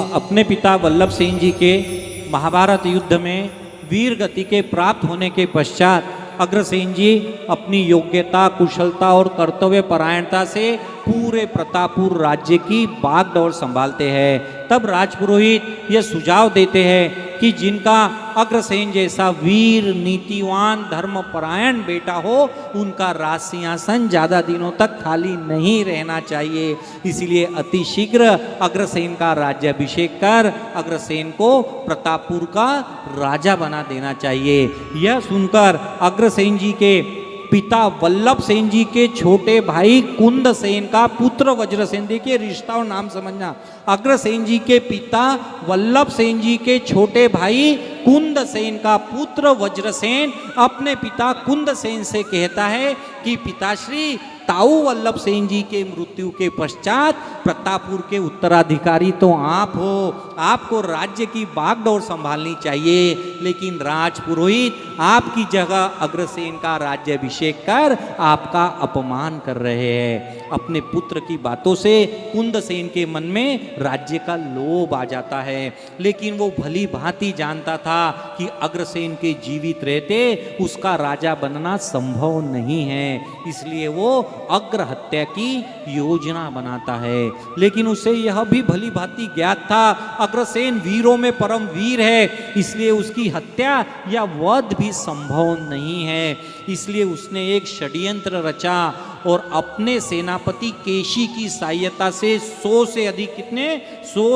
अपने पिता वल्लभ सेन जी के महाभारत युद्ध में वीर गति के प्राप्त होने के पश्चात अग्रसेन जी अपनी योग्यता, कुशलता और कर्तव्य परायणता से पूरे प्रतापपुर राज्य की बागडोर संभालते हैं। तब राजपुरोहित यह सुझाव देते हैं कि जिनका अग्रसेन जैसा वीर, नीतिवान, धर्मपरायण बेटा हो, उनका राज सिंहासन ज्यादा दिनों तक खाली नहीं रहना चाहिए। इसलिए अति शीघ्र अग्रसेन का राज्याभिषेक कर अग्रसेन को प्रतापपुर का राजा बना देना चाहिए। यह सुनकर अग्रसेन जी के पिता वल्लभ सेन जी के छोटे भाई कुंद सेन का पुत्र वज्रसेन, देखिए रिश्ता और नाम समझना, अग्रसेन जी के पिता वल्लभ सेन जी के छोटे भाई कुंद सेन का पुत्र वज्रसेन अपने पिता कुंद सेन से कहता है कि पिताश्री, ताऊ वल्लभ सेन जी के मृत्यु के पश्चात प्रतापपुर के उत्तराधिकारी तो आप हो, आपको राज्य की बागडोर संभालनी चाहिए, लेकिन राजपुरोहित आपकी जगह अग्रसेन का राज्याभिषेक कर आपका अपमान कर रहे हैं। अपने पुत्र की बातों से कुंद सेन के मन में राज्य का लोभ आ जाता है, लेकिन वो भली भांति जानता था कि अग्रसेन के जीवित रहते उसका राजा बनना संभव नहीं है, इसलिए वो अग्र हत्या की योजना बनाता है। लेकिन उसे यह भी भली भांति ज्ञात था अग्रसेन वीरों में परम वीर है, इसलिए उसकी हत्या या वध भी संभव नहीं है। इसलिए उसने एक षड्यंत्र रचा और अपने सेनापति केशी की सहायता से 100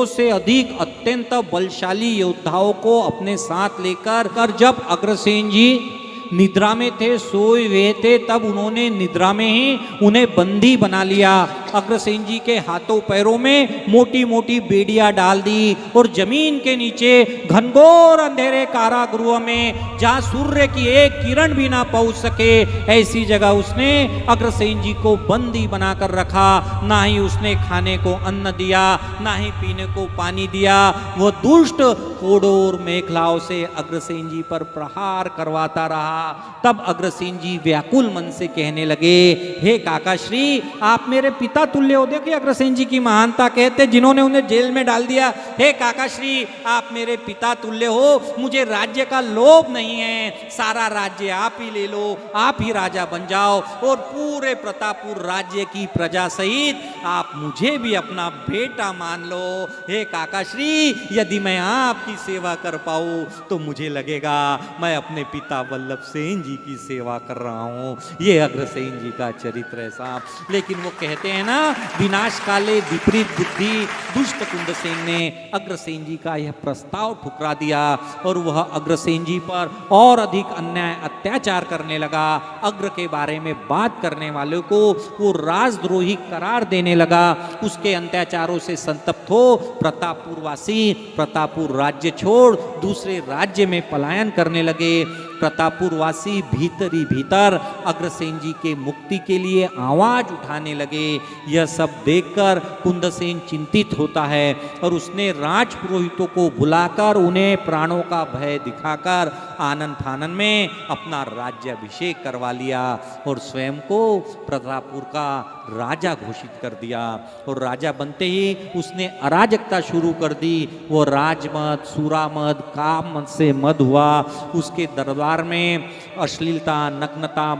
से अधिक अत्यंत बलशाली योद्धाओं को अपने साथ लेकर जब अग्रसेन जी निद्रा में थे, सोए हुए थे, तब उन्होंने निद्रा में ही उन्हें बंदी बना लिया। अग्रसेन जी के हाथों पैरों में मोटी मोटी बेड़ियां डाल दी और जमीन के नीचे घनघोर अंधेरे कारागृह में, जहां सूर्य की एक किरण भी ना पहुंच सके, ऐसी जगह उसने अग्रसेन जी को बंदी बनाकर रखा। ना ही उसने खाने को अन्न दिया, ना ही पीने को पानी दिया। वह दुष्ट कोड़ोर मेखलाओं से अग्रसेन जी पर प्रहार करवाता रहा। तब अग्रसेन जी व्याकुल मन से कहने लगे, हे काकाश्री, आप मेरे पिता तुल्य हो। देखिए अग्रसेन जी की महानता, कहते जिन्होंने उन्हें जेल में डाल दिया, हे काकाश्री, आप मेरे पिता तुल्य हो, मुझे राज्य का लोभ नहीं है, सारा राज्य आप ही ले लो, आप ही राजा बन जाओ और पूरे प्रतापपुर राज्य की प्रजा सहित आप मुझे भी अपना बेटा मान लो। हे काकाश्री, यदि मैं आपकी सेवा कर पाऊं तो मुझे लगेगा मैं अपने पिता वल्लभ सेन जी की सेवा कर रहा हूं। ये अग्रसेन जी का चरित्र है साहब। लेकिन वो कहते हैं ना, विनाश काले विपरीत बुद्धि, दुष्ट कुंद सेन ने अग्रसेन जी का यह प्रस्ताव ठुकरा दिया और वह अग्रसेन जी पर और अधिक अन्याय अत्याचार करने लगा। अग्र के बारे में बात करने वालों को वो राजद्रोही करार देने लगा। उसके अत्याचारों से संतप्त हो प्रतापपुरवासी प्रतापपुर राज्य छोड़ दूसरे राज्य में पलायन करने लगे। प्रतापपुरवासी भीतर ही भीतर अग्रसेन जी के मुक्ति के लिए आवाज उठाने लगे। यह सब देखकर कुंदसेन चिंतित होता है और उसने राजपुरोहितों को बुलाकर उन्हें प्राणों का भय दिखाकर आनन फानन में अपना राज्याभिषेक करवा लिया और स्वयं को प्रतापपुर का राजा घोषित कर दिया। और राजा बनते ही उसने अराजकता शुरू कर दी। वो राजमद, सूरामद, काम मद से मद हुआ। उसके दरबार में अश्लीलता, नग्नता,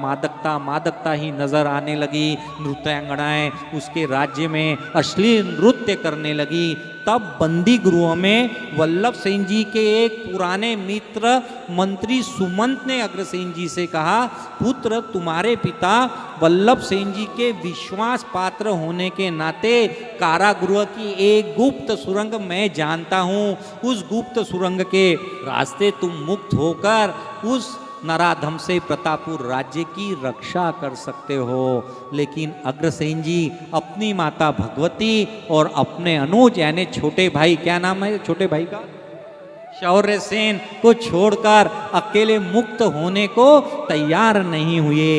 मादकता ही नजर आने लगी। नृत्यांगनाएं उसके राज्य में अश्लील नृत्य करने लगी। तब बंदी गृह में वल्लभ सेन जी के एक पुराने मित्र मंत्री सुमंत ने अग्रसेन जी से कहा, पुत्र, तुम्हारे पिता वल्लभ सेन जी के विश्वास पात्र होने के नाते कारागृह की एक गुप्त सुरंग मैं जानता हूँ। उस गुप्त सुरंग के रास्ते तुम मुक्त होकर उस नराधम से प्रतापपुर राज्य की रक्षा कर सकते हो। लेकिन अग्रसेन जी अपनी माता भगवती और अपने अनुज यानी छोटे भाई, क्या नाम है छोटे भाई का, शौर्य सेन को छोड़कर अकेले मुक्त होने को तैयार नहीं हुए।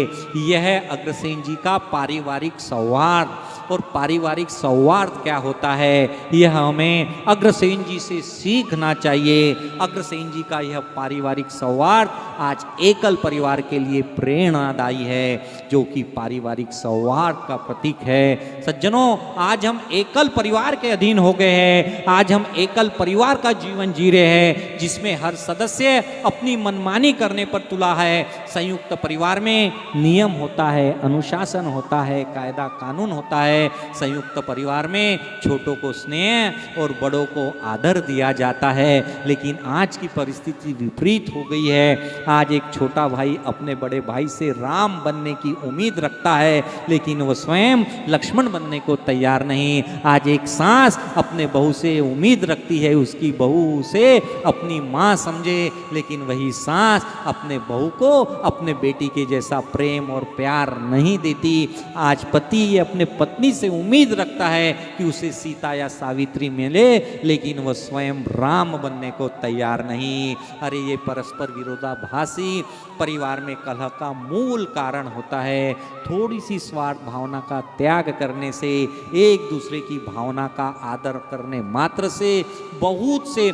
यह अग्रसेन जी का पारिवारिक सौहार्द, और पारिवारिक सौहार्द क्या होता है यह हमें अग्रसेन जी से सीखना चाहिए। अग्रसेन जी का यह पारिवारिक सौहार्द आज एकल परिवार के लिए प्रेरणादायी है, जो कि पारिवारिक सौहार्द का प्रतीक है। सज्जनों, आज हम एकल परिवार के अधीन हो गए हैं। आज हम एकल परिवार का जीवन जी रहे हैं, जिसमें हर सदस्य अपनी मनमानी करने पर तुला है। संयुक्त परिवार में नियम होता है, अनुशासन होता है, कायदा कानून होता है। संयुक्त परिवार में छोटों को स्नेह और बड़ों को आदर दिया जाता है। लेकिन आज की परिस्थिति विपरीत हो गई है। आज एक छोटा भाई अपने बड़े भाई से राम बनने की उम्मीद रखता है, लेकिन वह स्वयं लक्ष्मण बनने को तैयार नहीं। आज एक सास अपने बहू से उम्मीद रखती है उसकी बहू से अपनी माँ समझे, लेकिन वही सास अपने बहू को अपने बेटी के जैसा प्रेम और प्यार नहीं देती। आज पति अपने पत्नी से उम्मीद रखता है कि उसे सीता या सावित्री मिले, लेकिन वह स्वयं राम बनने को तैयार नहीं। अरे ये परस्पर विरोधाभासी परिवार में कलह का मूल कारण होता है। थोड़ी सी स्वार्थ भावना का त्याग करने से, एक दूसरे की भावना का आदर करने मात्र से बहुत से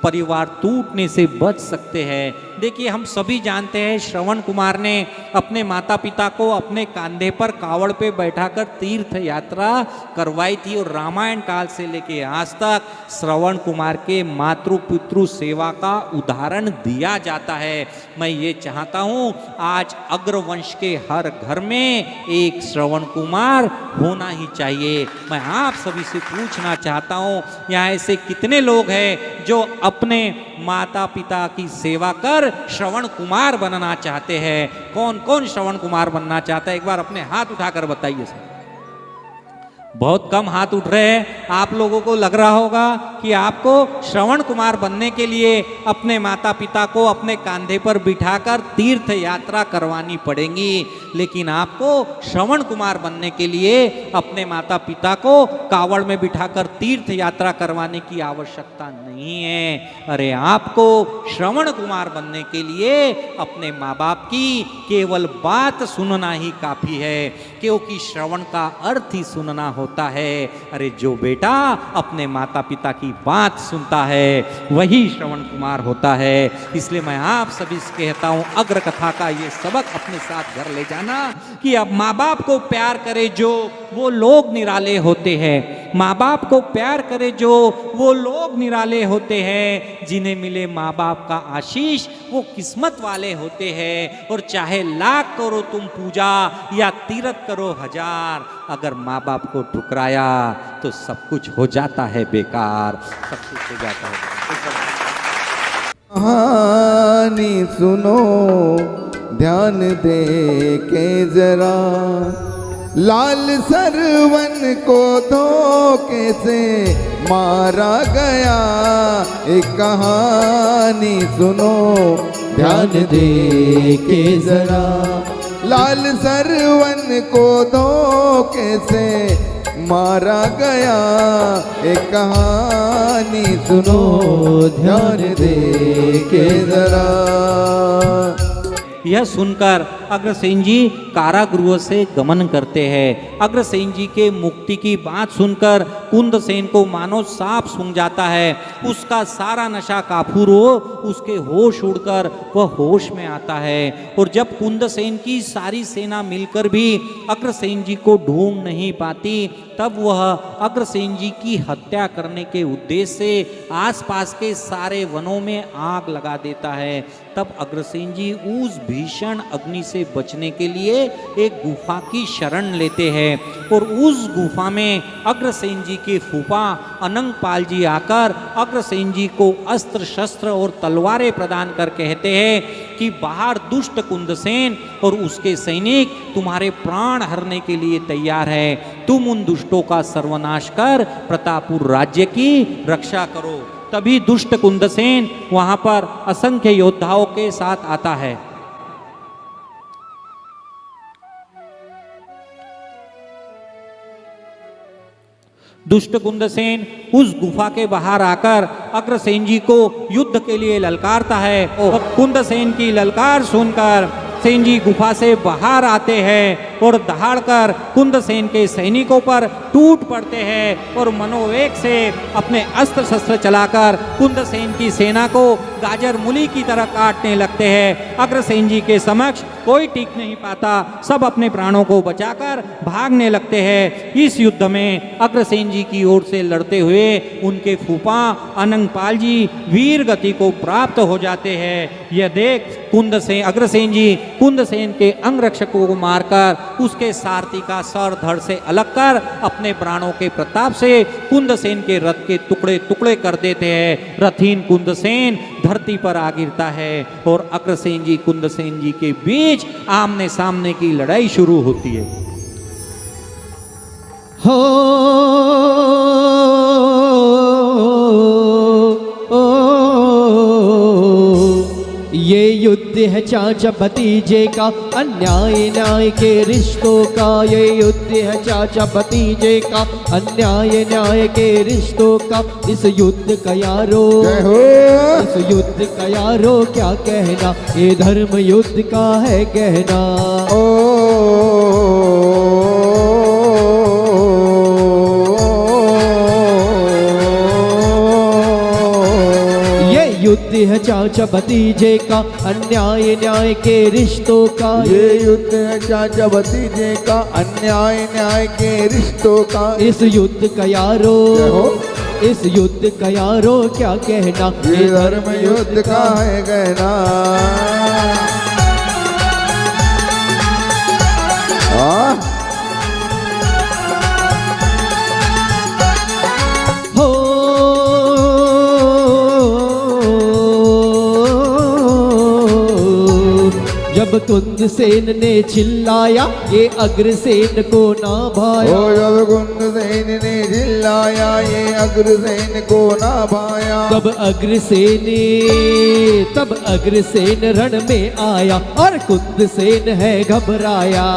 परिवार टूटने से बच सकते हैं। देखिए, हम सभी जानते हैं श्रवण कुमार ने अपने माता पिता को अपने कंधे पर कावड़ पे बैठाकर तीर्थ यात्रा करवाई थी, और रामायण काल से लेके आज तक श्रवण कुमार के मातृ पितृ सेवा का उदाहरण दिया जाता है। मैं ये चाहता हूँ आज अग्रवंश के हर घर में एक श्रवण कुमार होना ही चाहिए। मैं आप सभी से पूछना चाहता हूँ, यहाँ ऐसे कितने लोग हैं जो अपने माता पिता की सेवा कर श्रवण कुमार बनना चाहते हैं? कौन कौन श्रवण कुमार बनना चाहता है? एक बार अपने हाथ उठाकर बताइए सर। बहुत कम हाथ उठ रहे हैं। आप लोगों को लग रहा होगा कि आपको श्रवण कुमार बनने के लिए अपने माता पिता को अपने कंधे पर बिठाकर तीर्थ यात्रा करवानी पड़ेगी, लेकिन आपको श्रवण कुमार बनने के लिए अपने माता पिता को कावड़ में बिठाकर तीर्थ यात्रा करवाने की आवश्यकता नहीं है। अरे, आपको श्रवण कुमार बनने के लिए अपने माँ बाप की केवल बात सुनना ही काफी है, क्योंकि श्रवण का अर्थ ही सुनना होता है। अरे, जो बेटा अपने माता पिता की बात सुनता है वही श्रवण कुमार होता है। इसलिए मैं आप सभी से कहता हूं, अग्र कथा का ये सबक अपने साथ घर ले जाना कि अब माँ बाप को प्यार करे जो, वो लोग निराले होते हैं। माँ बाप को प्यार करे जो, वो लोग निराले होते हैं। जिन्हें मिले माँ बाप का आशीष वो किस्मत वाले होते हैं। और चाहे लाख करो तुम पूजा या तीरथ करो हजार, अगर माँ बाप को ठुकराया तो सब कुछ हो जाता है बेकार, सब कुछ हो जाता है। कहानी सुनो ध्यान दे के जरा, लाल सरवन को धोखे से मारा गया। एक कहानी सुनो ध्यान दे के जरा, लाल सरवन को धोखे से मारा गया। एक कहानी सुनो ध्यान दे के जरा। यह सुनकर अग्रसेन जी कारागृह से गमन करते हैं। अग्रसेन जी के मुक्ति की बात सुनकर कुंदसेन को मानो सांप सूंघ जाता है। उसका सारा नशा काफूर हो उसके होश उड़कर वह होश में आता है। और जब कुंदसेन की सारी सेना मिलकर भी अग्रसेन जी को ढूंढ नहीं पाती, तब वह अग्रसेन जी की हत्या करने के उद्देश्य से आसपास के सारे वनों में आग लगा देता है। तब अग्रसेन जी उस भीषण अग्नि से बचने के लिए एक गुफा की शरण लेते हैं। और उस गुफा में अग्रसेन जी के फूफा अनंगपाल जी आकर अग्रसेन जी को अस्त्र शस्त्र और तलवारें प्रदान कर कहते हैं कि बाहर दुष्ट कुंदसेन और उसके सैनिक तुम्हारे प्राण हरने के लिए तैयार है। तुम उन दुष्टों का सर्वनाश कर प्रतापपुर राज्य की रक्षा करो। तभी दुष्ट कुंदसेन वहां पर असंख्य योद्धाओं के साथ आता है। दुष्ट कुंदसेन उस गुफा के बाहर आकर अग्रसेन जी को युद्ध के लिए ललकारता है और कुंदसेन की ललकार सुनकर सेन जी गुफा से बाहर आते हैं और दहाड़कर कुंदसेन के सैनिकों पर टूट पड़ते हैं और मनोवेग से अपने अस्त्र शस्त्र चलाकर कुंदसेन की सेना को गाजर मूली की तरह काटने लगते हैं। अग्रसेन जी के समक्ष कोई टिक नहीं पाता, सब अपने प्राणों को बचाकर भागने लगते हैं। इस युद्ध में अग्रसेन जी की ओर से लड़ते हुए उनके फूफा अनंगपाल जी वीर गति को प्राप्त हो जाते हैं। यह देख अग्रसेन जी कुंदसेन के अंगरक्षकों को मारकर उसके सारथी का सर धड़ से अलग कर अपने प्राणों के प्रताप से कुंदसेन के रथ के टुकड़े टुकड़े कर देते हैं। रथीन कुंदसेन धरती पर आ गिरता है और अग्रसेन जी कुंदसेन जी के बीच आमने सामने की लड़ाई शुरू होती है। हो ये युद्ध है चाचा भतीजे का, अन्याय न्याय के रिश्तों का। ये युद्ध है चाचा भतीजे का, अन्याय न्याय के रिश्तों का। इस युद्ध का यारो, इस युद्ध का यारो क्या कहना, ये धर्म युद्ध का है कहना। युद्ध है चाचा भतीजे का, अन्याय न्याय के रिश्तों का। ये युद्ध है चाचा भतीजे का, अन्याय न्याय के रिश्तों का। इस युद्ध का यारो, इस युद्ध का यारो क्या कहना, ये धर्म युद्ध का है कहना। जब कुंदसेन ने चिल्लाया ये अग्रसेन को ना भाया। जब कुंदसेन ने चिल्लाया ये अग्रसेन को ना भाया। तब अग्रसेन रण में आया और कुंदसेन है घबराया।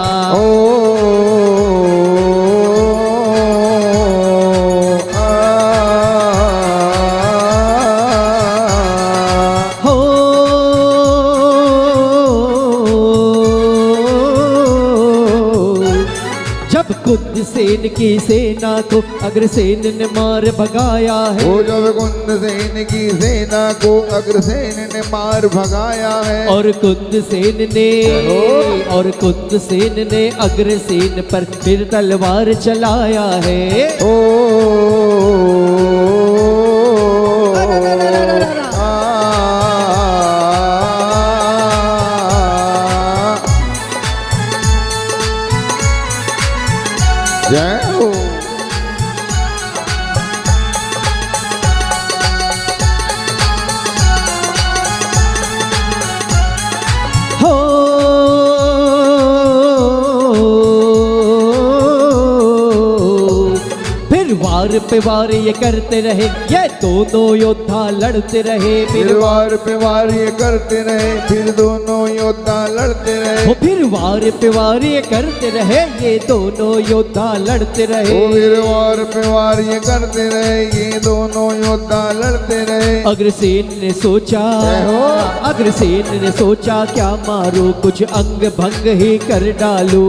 कुंदसेन की सेना को अग्रसेन ने मार भगाया है। जब कुंदसेन की सेना को अग्रसेन ने मार भगाया है। और कुंदसेन ने अग्रसेन पर फिर तलवार चलाया है। जय हो। फिर वार पे वार ये करते रहे, ये दोनों योद्धा लड़ते रहे। फिर वार पे वार ये करते रहे, फिर दोनों योद्धा लड़ते रहे। फिर वार पे वार ये करते रहे, ये दोनों योद्धा लड़ते रहे। फिर वार पे वार ये करते रहे, ये दोनों योद्धा लड़ते रहे। अग्रसेन ने सोचा क्या मारो, कुछ अंग भंग ही कर डालो।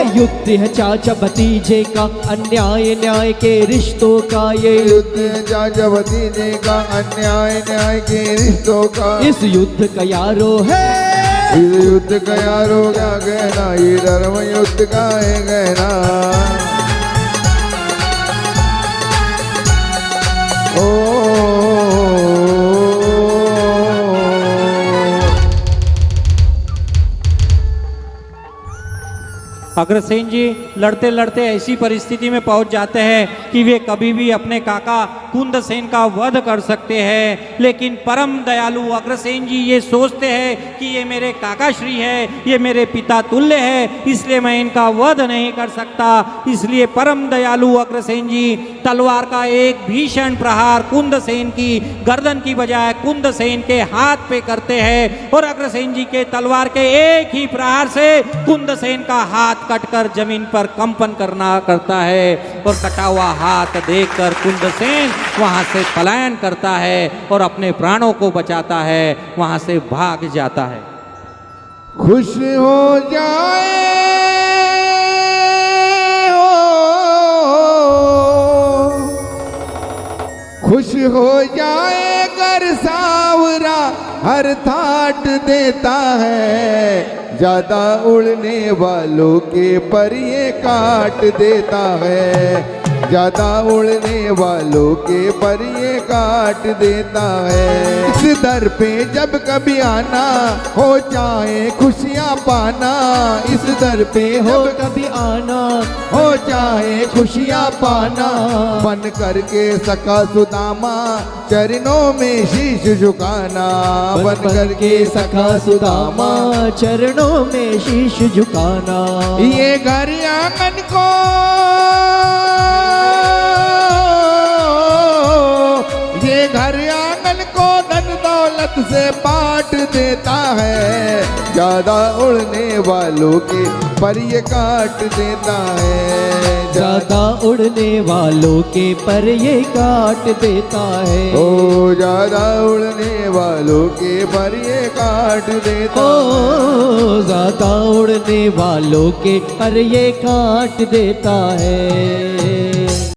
युद्ध है चाचा भतीजे का, अन्याय न्याय के रिश्तों का। ये युद्ध है चाचा भतीजे का, अन्याय न्याय के रिश्तों का। इस युद्ध का यारो है, इस युद्ध का यारो क्या कहना, ये धर्म युद्ध का है कहना। अग्रसेन जी लड़ते लड़ते ऐसी परिस्थिति में पहुंच जाते हैं कि वे कभी भी अपने काका कुंदसेन का वध कर सकते हैं, लेकिन परम दयालु अग्रसेन जी ये सोचते हैं कि ये मेरे काका श्री है, ये मेरे पिता तुल्य है, इसलिए मैं इनका वध नहीं कर सकता। इसलिए परम दयालु अग्रसेन जी तलवार का एक भीषण प्रहार कुंदसेन की गर्दन की बजाय कुंदसेन के हाथ पे करते हैं और अग्रसेन जी के तलवार के एक ही प्रहार से कुंदसेन का हाथ कटकर जमीन पर कंपन करता है और कटा हुआ हाथ देखकर कुंदसेन वहां से पलायन करता है और अपने प्राणों को बचाता है, वहां से भाग जाता है। खुश हो जाए खुश हो जाए गर सावरा हर ठाट देता है, ज्यादा उड़ने वालों के पर ये काट देता है, ज्यादा उड़ने वालों के पर ये काट देता है। इस दर पे जब कभी आना हो चाहे खुशियाँ पाना, इस दर पे हो कभी आना हो चाहे खुशियाँ पाना, बन करके सका सुदामा चरणों में शीश झुकाना, बन करके सखा सुदामा चरणों में शीश झुकाना। ये घर आंगन को ये घर आंगन को धन दौलत से बांट देता है, ज्यादा उड़ने वालों के पर ये काट देता है, ज्यादा उड़ने वालों के पर ये काट देता है। ओ ज्यादा उड़ने वालों के पर ये काट देता ओ ज्यादा उड़ने वालों के पर ये काट देता है।